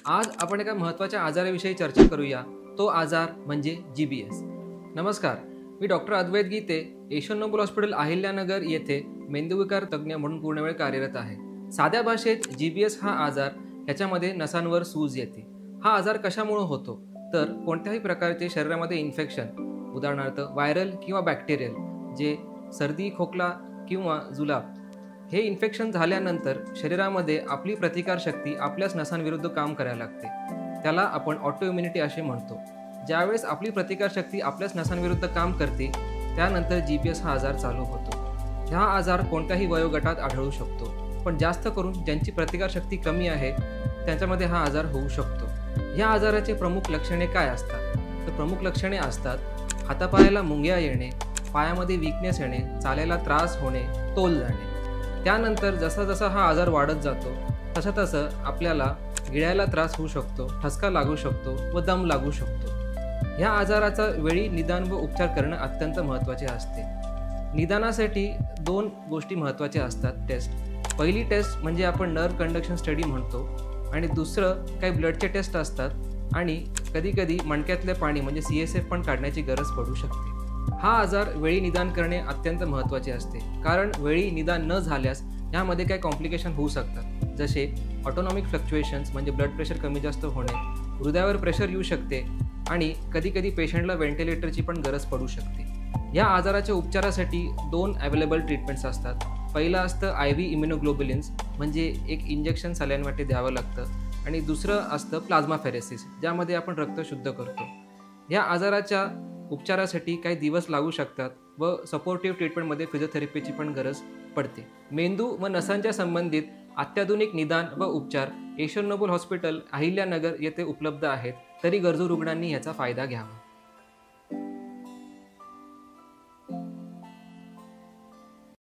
आज आपण एका महत्त्वाच्या आजाराविषयी चर्चा करूया। तो आजार म्हणजे जीबीएस। नमस्कार, मी डॉक्टर अद्वैत गीते, एशियन नोबल हॉस्पिटल अहिल्यानगर येथे मेंदूविकार तज्ञ म्हणून पूर्णवेळ कार्यरत आहे। साध्या भाषेत जीबीएस हा आजार याच्यामध्ये नसांवर सूज येते। हा आजार कशामुळे होतो तर कोणत्याही प्रकारचे शरीरामध्ये इन्फेक्शन, उदाहरणार्थ व्हायरल किंवा बॅक्टेरियल, जे सर्दी, खोकला किंवा जुलाब, हे इन्फेक्शन झाल्यानंतर शरीरामध्ये आपली प्रतिकारशक्ती आपल्याच नसांविरुद्ध काम करायला लागते। त्याला आपण ऑटोइम्युनिटी असे म्हणतो। ज्यावेळेस आपली प्रतिकारशक्ती आपल्याच नसांविरुद्ध काम करते त्यानंतर जीबीएस हा आजार चालू होतो। हा आजार कोणत्याही वयोगटात आढळू शकतो, पण जास्त करून ज्यांची प्रतिकारशक्ती कमी आहे त्यांच्यामध्ये हा आजार होऊ शकतो। या आजाराचे प्रमुख लक्षणे काय असतात तर प्रमुख लक्षणे असतात हातापायाला मुंग्या येणे, पायामध्ये वीकनेस येणे, चालायला त्रास होणे, तोल जाणे। त्यानंतर जसा जसा हा आजार वाढत जातो तसं तसं आपल्याला गिळायला त्रास होऊ शकतो, ठसका लागू शकतो व दम लागू शकतो। ह्या आजाराचा वेळी निदान व उपचार करणं अत्यंत महत्त्वाचे असते। निदानासाठी दोन गोष्टी महत्त्वाच्या असतात टेस्ट। पहिली टेस्ट म्हणजे आपण नर्व कंडक्शन स्टडी म्हणतो आणि दुसरं काही ब्लडचे टेस्ट असतात आणि कधीकधी मणक्यातले पाणी म्हणजे CSF पण काढण्याची गरज पडू शकते। हा आजार वेळी निदान करणे अत्यंत महत्त्वाचे असते, कारण वेळी निदान न झाल्यास यामध्ये काही कॉम्प्लिकेशन होऊ शकतात, जसे ऑटोनॉमिक फ्लक्च्युएशन्स म्हणजे ब्लड प्रेशर कमी जास्त होणे, हृदयावर प्रेशर येऊ शकते आणि कधीकधी पेशंटला व्हेंटिलेटरची पण गरज पडू शकते। या आजाराच्या उपचारासाठी दोन अवेलेबल ट्रीटमेंट्स असतात। पहिलं असतं IV इम्युनोग्लोबुलिन्स, म्हणजे एक इंजेक्शन सलाईनवाटे द्यावं लागतं, आणि दुसरं असतं प्लाझ्माफेरेसिस, ज्यामध्ये आपण रक्त शुद्ध करतो। या आजाराच्या उपचारासाठी काही दिवस लागू शकतात व सपोर्टिव्ह ट्रीटमेंटमध्ये फिजिओथेरपीची पण गरज पडते। मेंदू व नसांच्या संबंधित अत्याधुनिक निदान व उपचार एशियन नोबल हॉस्पिटल अहिल्यानगर येथे उपलब्ध आहेत, तरी गरजू रुग्णांनी याचा फायदा घ्यावा।